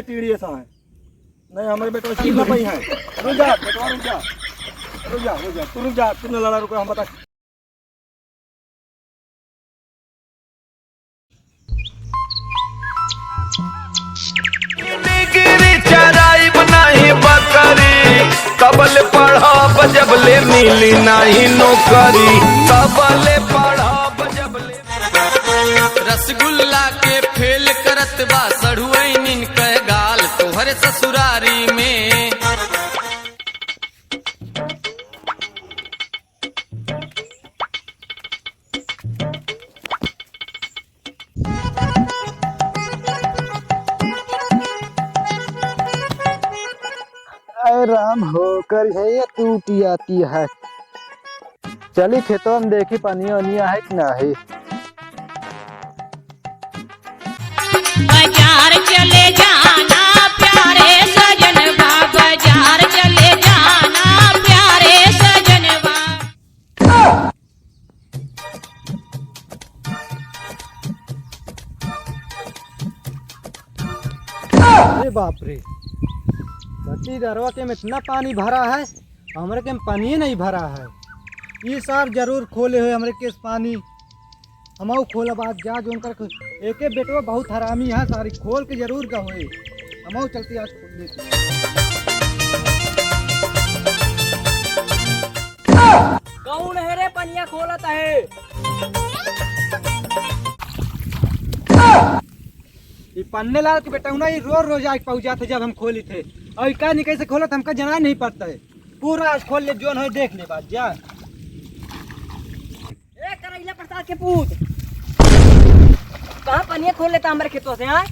टीढ़ी ऐसा है नहीं हमारे बेटा सीखना पही है। रुक जा बेटवा रुक जा तू रुक जा तूने लड़ा रुका हम बता। चराई बनाई बकरी कबल पढ़ब जबले मिली नहीं नौकरी कबले पढ़ब जबले। रसगुल्ला के फेल करत बा सढ़ुआइन कह गाल तोहरे ससुरारी में। राम होकर है या टूटी आती है। चली खेतों में देखी पानी वानिया है कि ना है। बाजार चले जाना प्यारे सजनवा बाजार चले जाना प्यारे सजनवा। अरे बाप रे बच्ची दरवा के में इतना पानी भरा है हमारे के में पानी ही नहीं भरा है। ये सार जरूर खोले हुए हमारे के पानी हम खोला बात जा जो उनका एक बेटवा बहुत हरामी है सारी खोल के जरूर का हुए हम चलती आज खोल लेते। कौन है रे पनिया खोलत है। ये पन्ने लाल के बेटा ना ये रोज आके पहुंचा थे जब हम खोली थे और क्या नहीं कैसे खोला हमका जना नहीं पड़ता है पूरा आज खोल ले जोन है देख ले बात जा। ए करैला प्रसाद के पूत कहाँ पनिया खोल लेता हमारे खेतों से। हाँ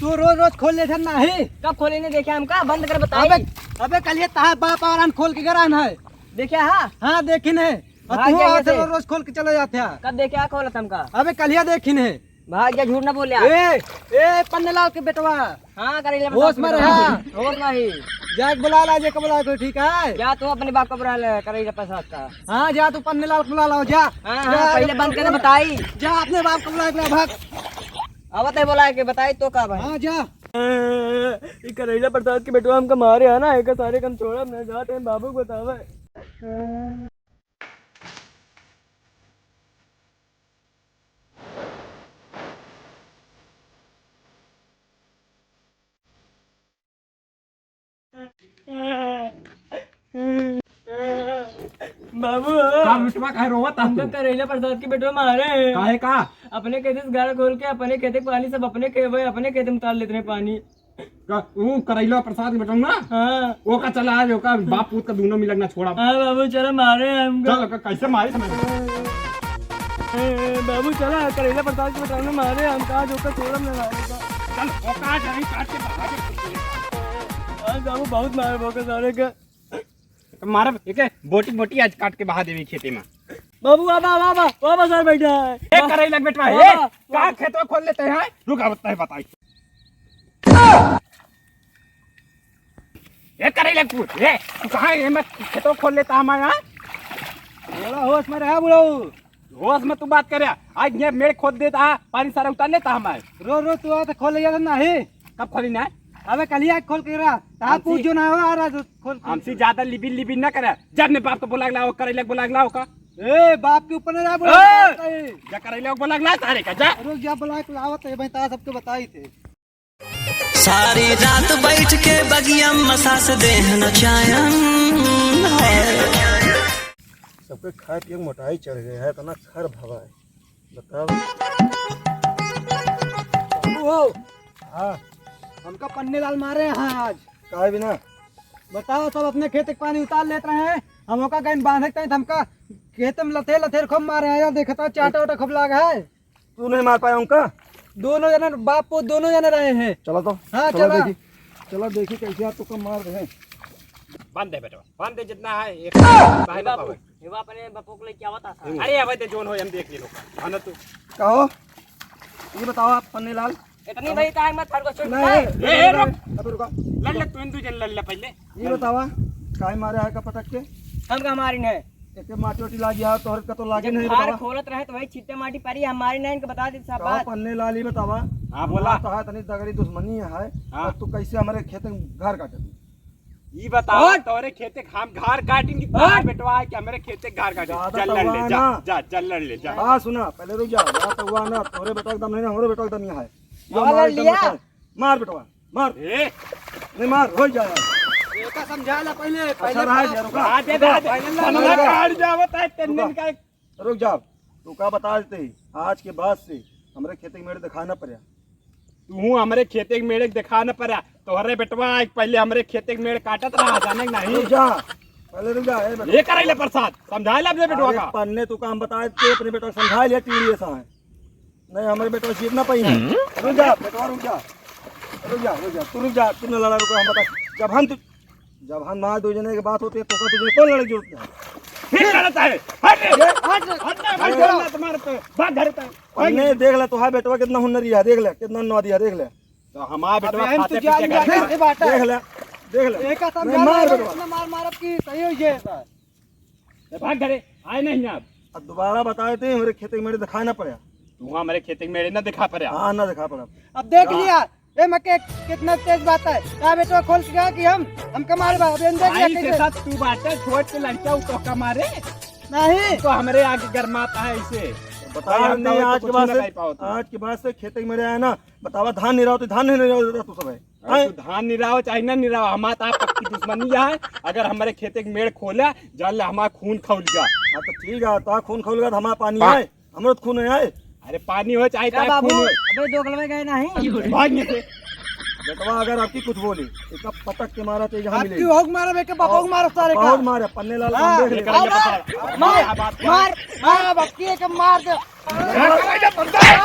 तू रोज खोल ले ना है कब खोले ने देखा हमका बंद कर बताइए। अबे कल ये ताहा बाप और खोल के गरान है देखा हाँ हाँ देखिन है भाग जाइए थे। रोज खोल के चले जाते हैं। कब देखा खोला था हमका अबे कलिया देखिन है भाग जा झूठ ना बोल ए पन्ने लाल के बेटवा हाँ करैला होश में रहा। होश में ही जाके बुला ला जे बुला को ठीक है जा तू अपने बाप को बुला ले करैला प्रसाद का। हाँ जा तू पन्ने लाल को बुला लाओ जा। हाँ हाँ पहले बंद करके बताई जा अपने बाप को बुला के भाग। अब बोला के बताई तो का भाई। हाँ जा करैला प्रसाद के बेटवा हमका मारे है ना एक सारे कम छोड़ा मैं जाते हैं बाबू को बतावे। बाबू हमका करैला प्रसाद के बेटवा मारे हैं। काहे का अपने खेते से गाड़ा खोल के अपने खेते के पानी सब अपने अपने खेते में उतार लेते हैं पानी। करैला प्रसाद में बताऊँ ना हाँ वो का चला आज का बाप पूत का दोनों मिलक ना छोड़ा। हाँ बाबू चलो मारे हैं हमको। चल कैसे मारी समझ बाबू चला करैला प्रसाद के बेटवा मारे हम कहा जो का छोड़ा ना मारे का। चल औकात नहीं काट के बाहर हाँ बाबू बहुत मारे भोके सारे का मारे एक बोटी बोटी आज काट के बहा देवी खेती में। बाबू बाबा सर बैठा है एक करैला बेटवा वाह, है वाह, का खेतवा खोल लेते हैं। रुका बताई एक करैला पूछ ए तू कहां है मैं खेतवा खोल लेता हमारे यहाँ। बड़ा होश में रहा बुढ़ऊ होश में तू बात करे आज ये मेड़ खोद देता पानी सारा उतार लेता हमारे। रोज तू आते खोल ले जाता ना है। कब खोली ना अबे कलिया खोल के रहा ता पूछ जो ना हो आ रहा खोल हमसे ज्यादा लिबी ना करे जब ने बाप को बोला लाओ करैला बोला लाओ का ए बाप के ऊपर ना बुला जा करैला बोला ला सारे का जा रोज जा बुला के लावत है भाई ता सबके बताई थे। सारी रात बैठ के बगिया मसास देहन चायन सबके खाए पिए मोटाई चढ़ गए है इतना खर भवा है बताओ। हाँ हमका पन्ने लाल मारे हैं आज काहे बिना बताओ सब अपने खेत के पानी उतार लेते हैं हम का कहीं बांधते हैं हमका खेत में लथेर खूब मारे हैं यार देखता चाटा वाटा खूब लागा है। तू नहीं मार पाया उनका दोनों जने बाप को दोनों जने रहे हैं। चलो तो हाँ चलो देखी कैसे आप तो मार रहे हैं। बांध दे बेटा बांध दे जितना है एक बाहर ना पावे। ये अपने बापू को ले क्या बता अरे अब ते जोन हो हम देख ले लोग आना तू कहो ये बताओ आप पन्ने लाल इतनी बड़ी टाइम मत फड़ को छोड़ ए रुक अब रुका लड़ ले तू इंदु जन लड़ ले पहले ये बतावा काय मारे है का पटक के हमका हमारी ने एक माटी वाटी लागी है तोहर का तो लागे नहीं घर बतावा खोलत रहे तो वही छिट्टे माटी परी हमारी नहीं बता दी सब का बात। पन्ने लाली बतावा। हाँ, बोला। तो है तनी दगड़ी दुश्मनी है हाँ। और तू कैसे हमारे खेत में घर काटे ये बताओ तोरे खेते हम घर काटेंगे तार बेटवा है कि हमारे खेते घर काटे। ज्यादा चल तो लड़ ले हुआ जा ना। जा चल लड़ ले जा। हाँ सुना पहले रुक जा बात हुआ ना तोरे बेटा एकदम नहीं ना हमारे बेटा एकदम यहाँ है यो और मार लिया। एकदम मार बेटवा मार ए नहीं मार हो जाए एका समझा ला पहले अच्छा रहा है रुका आते समझा काट जावत है तीन दिन का। रुक जा तू का बता देते आज के बाद से हमारे खेती में मेरे दिखाना पड़ा तू हमारे खेते के मेढ़ दिखा न पड़ा तोहरे बेटवा पहले हमारे खेते के मेढ़ काटत रहा जाने के नहीं। रुक जा पहले रुक जा बेटा ये करे ले प्रसाद समझा ले अपने बेटवा अरे का। पन्ने तू काम बता दे अपने बेटा को समझा लिया टीवी ऐसा है नहीं हमारे बेटा सीट ना पाई है। रुक जा बेटा रुक जा तू रुक जा तू न लड़ा रुको हम बता जब हम ना दो जने की बात होती है तो तुझे कौन लड़ाई जरूरत है ठीक करता है हट हट तुम्हारे पे भाग घर पे। पन्ने देख ले तो है बेटवा कितना हुनरी है देख ले कितना नौदिया देख ले तो हमारा बेटवा अबे हम खाते तो जान पीते जाते घर ये बात है। देख ले एका नहीं, समझा मार ला बेटवा इतना मार मारब की सही हो ये सर। में भाग घरे आए नहीं आप। अब दोबारा बता देते हमारे खेत में मेरे दिखाना पड़ा तू हमारे खेते के मेढ़ न दिखा पड़ा। हाँ ना दिखा पड़ा अब देख लिया ए मके कितना तेज बात है क्या बेटा खोल के गया कि हम कमारे अब देख लिया भाई के कैसे साथ तू बाटे छोड़ के लड़का तो कमारे नहीं तो हमारे आगे गरमाता है इसे बताया हमने आज के बाद से खेती में मेरे आया ना बतावा धान नहीं रहा तो धान नहीं रहा देता तू सब है तू धान निराव चाहे न निराव हमारा पक्की दुश्मनी है। अगर हमारे खेते के मेढ़ खोला जल हमारा खून खौल गया। हाँ तो ठीक है तो खून खोलगा तो हमारा पानी हाँ। है हमारा तो खून है अरे पानी हो चाहे क्या चाहे बाबू खून हो अबे दोगलवे गए नहीं भागने से बेटवा अगर आपकी कुछ बोली एक पटक के मारा तो यहाँ आपकी मिलेगी होग मारा बेके बापा को मारो सारे का बहुत मारे पन्ने लाल हाँ, देख ले लेकर आइए बता। मार क्या बात क्या मार मार बापकी एक मार दे है?